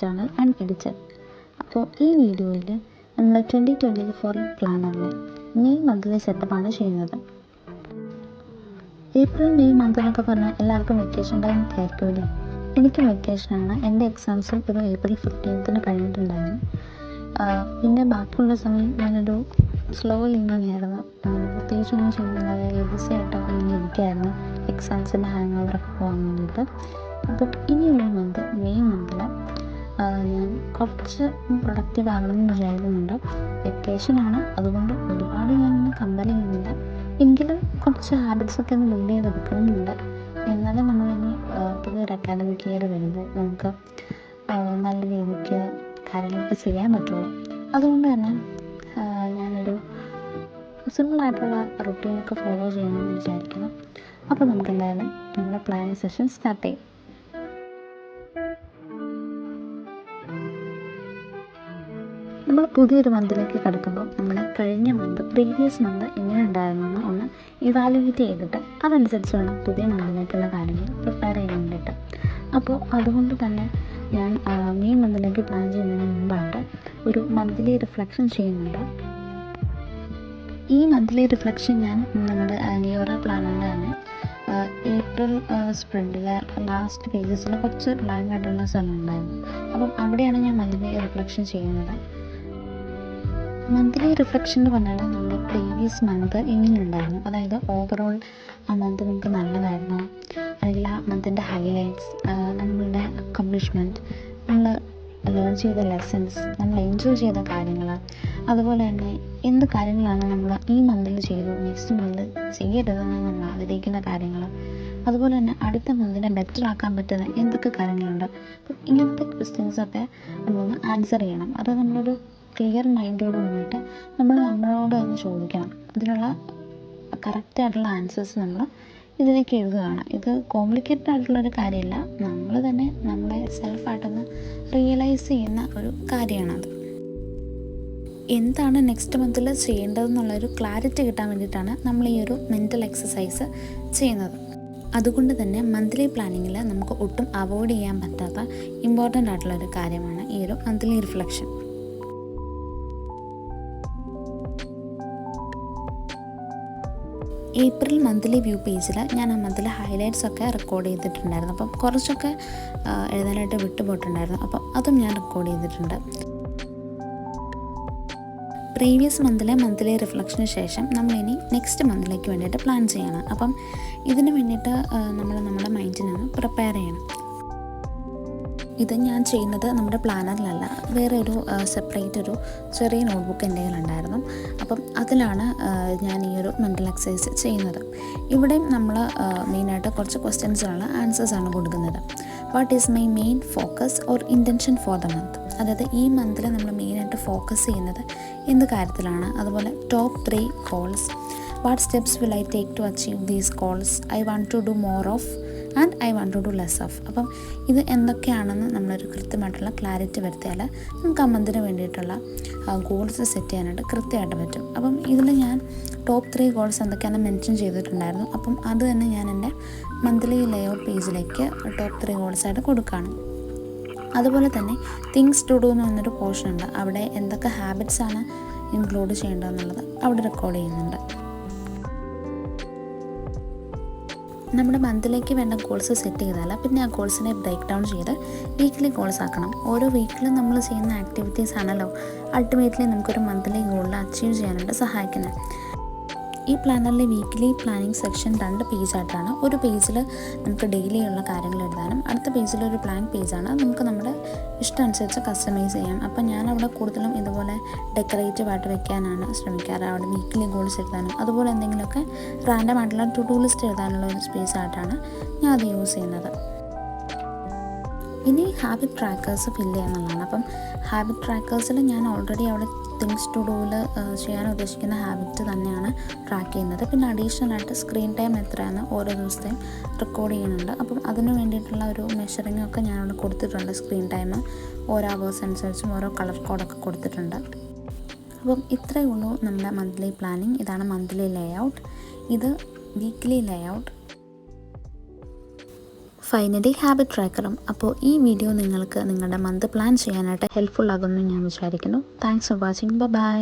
Channel unedited. അപ്പോൾ ഈ വീഡിയോയിൽ നമ്മൾ 2024 പ്ലാനറിൽ മെയ് മന്തിലെ സെറ്റപ്പാണ് ചെയ്യുന്നത്. ഏപ്രിൽ മെയ് മന്ത് എന്നൊക്കെ പറഞ്ഞാൽ എല്ലാവർക്കും വെക്കേഷൻ ടൈം ആയിരിക്കുമല്ലേ. എനിക്ക് വെക്കേഷനാണ്. എൻ്റെ എക്സാംസ് ഒരു ഏപ്രിൽ 15 കഴിഞ്ഞിട്ടുണ്ടായിരുന്നു. പിന്നെ ബാക്കിയുള്ള സമയം ഞാനൊരു സ്ലോ ലിംഗായിരുന്നു. പ്രത്യേകിച്ചൊന്നും ചെയ്യുന്നില്ല, ഈസി ആയിട്ടൊക്കെ ഇങ്ങനെ ഇരിക്കുകയായിരുന്നു എക്സാംസിൻ്റെ ഹാങ് ഓവറൊക്കെ പോകാൻ വേണ്ടിയിട്ട്. അപ്പം ഇനിയുള്ള മന്ത് മെയ് മന്തിൽ ഞാൻ കുറച്ച് പ്രൊഡക്റ്റീവ് ആകണമെന്ന് വിചാരിക്കുന്നുണ്ട്. വെക്കേഷനാണ്, അതുകൊണ്ട് ഒരുപാട് ഞാനൊന്നും കമ്പൽ ചെയ്യുന്നില്ല. എങ്കിലും കുറച്ച് ഹാബിറ്റ്സൊക്കെ ഒന്ന് ബിൽഡ് ചെയ്തെടുക്കുന്നുണ്ട്. എന്നാലും നമ്മളിനി പുതിയൊരു അക്കാഡമിക് ഇയർ വരുമ്പോൾ നമുക്ക് നല്ല രീതിക്ക് കാര്യങ്ങളൊക്കെ ചെയ്യാൻ പറ്റുള്ളൂ. അതുകൊണ്ട് തന്നെ ഞാനൊരു സിമ്പിളായിട്ടുള്ള റുട്ടീനൊക്കെ ഫോളോ ചെയ്യണമെന്ന് വിചാരിക്കുന്നു. അപ്പോൾ നമുക്ക് എന്തായാലും നമ്മുടെ പ്ലാനിങ് സെഷൻ സ്റ്റാർട്ട് ചെയ്യും. നമ്മൾ പുതിയൊരു മന്തിലേക്ക് കടക്കുമ്പോൾ നമ്മുടെ കഴിഞ്ഞ മന്ത് പ്രീവിയസ് മന്ത് എങ്ങനെ ഉണ്ടായിരുന്നെന്ന് ഒന്ന് ഇവാലുവേറ്റ് ചെയ്തിട്ട് അതനുസരിച്ച് വേണം പുതിയ മന്തിലേക്കുള്ള കാര്യങ്ങൾ പ്രിപ്പയർ ചെയ്യാൻ വേണ്ടിയിട്ട്. അപ്പോൾ അതുകൊണ്ട് തന്നെ ഞാൻ മെയ് മന്തിലേക്ക് പ്ലാൻ ചെയ്യുന്നതിന് മുമ്പായിട്ട് ഒരു മന്ത്ലി റിഫ്ലക്ഷൻ ചെയ്യുന്നുണ്ട്. ഈ മന്ത്ലി റിഫ്ലക്ഷൻ ഞാൻ നമ്മുടെ ന്യൂറ പ്ലാനറിൻ്റെ തന്നെ ഏപ്രിൽ സ്പ്രിൻറ്റിലെ ലാസ്റ്റ് പേജസിൽ കുറച്ച് ബ്ലാങ്ക് ആയിട്ടുള്ള സ്ഥലം ഉണ്ടായിരുന്നു. അപ്പം അവിടെയാണ് ഞാൻ മന്ത്ലി റിഫ്ലക്ഷൻ ചെയ്യുന്നത്. മന്ത്ലി റിഫ്ലക്ഷൻ എന്ന് പറഞ്ഞാൽ നമ്മുടെ പ്രീവിയസ് മന്ത് എങ്ങനെയുണ്ടായിരുന്നു, അതായത് ഓവറോൾ ആ മന്ത് നമുക്ക് നല്ലതായിരുന്നു, അല്ലെങ്കിൽ ആ മന്തിൻ്റെ ഹൈലൈറ്റ്സ്, നമ്മളുടെ അക്കംപ്ലിഷ്മെൻറ്റ്, നമ്മൾ ലേൺ ചെയ്ത ലെസൺസ്, നമ്മൾ എൻജോയ് ചെയ്ത കാര്യങ്ങൾ, അതുപോലെ തന്നെ എന്ത് കാര്യങ്ങളാണ് നമ്മൾ ഈ മന്തിൽ ചെയ്തു നെക്സ്റ്റ് മന്ത് ചെയ്യരുതെന്ന് നമ്മൾ ആഗ്രഹിക്കുന്ന കാര്യങ്ങൾ, അതുപോലെ തന്നെ അടുത്ത മന്തിനെ ബെറ്റർ ആക്കാൻ പറ്റുന്ന എന്തൊക്കെ കാര്യങ്ങളുണ്ട്. അപ്പം ഇങ്ങനത്തെ ക്വസ്റ്റ്യൻസൊക്കെ നമ്മളൊന്ന് ആൻസർ ചെയ്യണം. അത് നമ്മളൊരു ക്ലിയർ മൈൻഡോട് കൂടിയിട്ട് നമ്മളോട് തന്നെ ചോദിക്കണം. ഇതിനുള്ള കറക്റ്റായിട്ടുള്ള ആൻസേഴ്സ് നമ്മൾ ഇതിലേക്ക് എഴുതുകയാണ്. ഇത് കോംപ്ലിക്കേറ്റഡ് ആയിട്ടുള്ളൊരു കാര്യമല്ല, നമ്മൾ തന്നെ നമ്മളെ സെൽഫായിട്ടൊന്ന് റിയലൈസ് ചെയ്യുന്ന ഒരു കാര്യമാണത്. എന്താണ് നെക്സ്റ്റ് മന്തിൽ ചെയ്യേണ്ടതെന്നുള്ളൊരു ക്ലാരിറ്റി കിട്ടാൻ വേണ്ടിയിട്ടാണ് നമ്മൾ ഈ ഒരു മെൻ്റൽ എക്സസൈസ് ചെയ്യുന്നത്. അതുകൊണ്ട് തന്നെ മന്ത്ലി പ്ലാനിങ്ങിൽ നമുക്ക് ഒട്ടും അവോയ്ഡ് ചെയ്യാൻ പറ്റാത്ത ഇമ്പോർട്ടൻ്റ് ആയിട്ടുള്ളൊരു കാര്യമാണ് ഈ ഒരു monthly reflection. April monthly view പേജിൽ ഞാൻ ആ മന്തിലെ ഹൈലൈറ്റ്സ് ഒക്കെ റെക്കോർഡ് ചെയ്തിട്ടുണ്ടായിരുന്നു. അപ്പം കുറച്ചൊക്കെ എഴുതാനായിട്ട് വിട്ടുപോയിട്ടുണ്ടായിരുന്നു. അപ്പം അതും ഞാൻ റെക്കോർഡ് ചെയ്തിട്ടുണ്ട്. പ്രീവിയസ് മന്തിലെ മന്ത്ലി റിഫ്ലക്ഷന് ശേഷം നമ്മളിനി നെക്സ്റ്റ് മന്തിലേക്ക് വേണ്ടിയിട്ട് പ്ലാൻ ചെയ്യണം. അപ്പം ഇതിന് വേണ്ടിയിട്ട് നമ്മുടെ മൈൻഡിനൊന്ന് പ്രിപ്പയർ ചെയ്യണം. ഇത് ഞാൻ ചെയ്യുന്നത് നമ്മുടെ പ്ലാനറിലല്ല, വേറെ ഒരു സെപ്പറേറ്റ് ഒരു ചെറിയ നോട്ട്ബുക്ക് എൻ്റെ കയ്യിലുണ്ടായിരുന്നു. അപ്പം അതിലാണ് ഞാൻ ഈ ഒരു മെൻ്റൽ എക്സസൈസ് ചെയ്യുന്നത്. ഇവിടെ നമ്മൾ മെയിനായിട്ട് കുറച്ച് ക്വസ്റ്റ്യൻസിനുള്ള ആൻസേഴ്സാണ് കൊടുക്കുന്നത്. What is my main focus or intention for the month, അതായത് ഈ മന്തിൽ നമ്മൾ മെയിനായിട്ട് ഫോക്കസ് ചെയ്യുന്നത് എന്ത് കാര്യത്തിലാണ്, അതുപോലെ top 3 goals, what steps will I take to achieve these goals, I want to do more of and I want to do less of. അപ്പം ഇത് എന്തൊക്കെയാണെന്ന് നമ്മളൊരു കൃത്യമായിട്ടുള്ള ക്ലാരിറ്റി വരുത്തിയാൽ നമുക്ക് ആ മന്തിന് വേണ്ടിയിട്ടുള്ള ഗോൾസ് സെറ്റ് ചെയ്യാനായിട്ട് കൃത്യമായിട്ട് പറ്റും. അപ്പം ഇതിൽ ഞാൻ ടോപ്പ് 3 ഗോൾസ് എന്തൊക്കെയാണെന്ന് മെൻഷൻ ചെയ്തിട്ടുണ്ടായിരുന്നു. അപ്പം അത് തന്നെ ഞാൻ എൻ്റെ മന്ത്ലി ലേഔട്ട് പേജിലേക്ക് ടോപ്പ് 3 ഗോൾസായിട്ട് കൊടുക്കുകയാണ്. അതുപോലെ തന്നെ തിങ്സ് ടു ഡു എന്ന് പറഞ്ഞൊരു പോർഷൻ ഉണ്ട്. അവിടെ എന്തൊക്കെ ഹാബിറ്റ്സാണ് ഇൻക്ലൂഡ് ചെയ്യേണ്ടതെന്നുള്ളത് അവിടെ റെക്കോർഡ് ചെയ്യുന്നുണ്ട്. നമ്മുടെ മന്തിലേക്ക് വേണ്ട ഗോൾസ് സെറ്റ് ചെയ്താൽ പിന്നെ ആ ഗോൾസിനെ ബ്രേക്ക് ഡൗൺ ചെയ്ത് വീക്കിലി ഗോൾസ് ആക്കണം. ഓരോ വീക്കിലും നമ്മൾ ചെയ്യുന്ന ആക്ടിവിറ്റീസ് ആണല്ലോ അൾട്ടിമേറ്റ്ലി നമുക്കൊരു മന്ത്ലി ഗോളിൽ അച്ചീവ് ചെയ്യാനായിട്ട് സഹായിക്കുന്നത്. ഈ പ്ലാനറിലെ വീക്കിലി പ്ലാനിങ് സെക്ഷൻ 2 പേജായിട്ടാണ്. ഒരു പേജിൽ നമുക്ക് ഡെയിലി ഉള്ള കാര്യങ്ങൾ എഴുതാനും അടുത്ത പേജിലൊരു ബ്ലാങ്ക് പേജാണ്. നമുക്ക് നമ്മുടെ ഇഷ്ടം അനുസരിച്ച് കസ്റ്റമൈസ് ചെയ്യാം. അപ്പം ഞാൻ അവിടെ കൂടുതലും ഇതുപോലെ ഡെക്കറേറ്റീവായിട്ട് വെക്കാനാണ് ശ്രമിക്കാറ്. അവിടെ വീക്കിലി ഗോൾസ് എഴുതാനും അതുപോലെ എന്തെങ്കിലുമൊക്കെ റാൻഡം ആയിട്ടുള്ള ടു ഡു ലിസ്റ്റ് എഴുതാനുള്ള ഒരു സ്പേസ് ആയിട്ടാണ് ഞാൻ അത് യൂസ് ചെയ്യുന്നത്. ഇനി ഹാബിറ്റ് ട്രാക്കേഴ്സ് ഫില്ല് ചെയ്യാന്നുള്ളതാണ്. അപ്പം ഹാബിറ്റ് ട്രാക്കേഴ്സിൽ ഞാൻ ഓൾറെഡി അവിടെ തിങ്സ് ടു ഡൂവിൽ ചെയ്യാൻ ഉദ്ദേശിക്കുന്ന ഹാബിറ്റ് തന്നെയാണ് ട്രാക്ക് ചെയ്യുന്നത്. പിന്നെ അഡീഷണൽ ആയിട്ട് സ്ക്രീൻ ടൈം എത്രയാണ് ഓരോ ദിവസത്തെയും റെക്കോർഡ് ചെയ്യുന്നുണ്ട്. അപ്പം അതിന് വേണ്ടിയിട്ടുള്ള ഒരു മെഷറിംഗ് ഒക്കെ ഞാനവിടെ കൊടുത്തിട്ടുണ്ട്. സ്ക്രീൻ ടൈം ഓരോ അവേഴ്സ് അനുസരിച്ചും ഓരോ കളർ കോഡൊക്കെ കൊടുത്തിട്ടുണ്ട്. അപ്പം ഇത്രയേ ഉള്ളൂ നമ്മുടെ മന്ത്ലി പ്ലാനിങ്. ഇതാണ് മന്ത്ലി ലേഔട്ട്, ഇത് വീക്ക്ലി ലേഔട്ട്. ഫൈനലി ഹാബിറ്റ് ട്രാക്കറും. അപ്പോൾ ഈ വീഡിയോ നിങ്ങൾക്ക് നിങ്ങളുടെ മന്ത് പ്ലാൻ ചെയ്യാനായിട്ട് ഹെൽപ്ഫുൾ ആകുമെന്ന് ഞാൻ വിചാരിക്കുന്നു. Thanks for watching. ബൈ.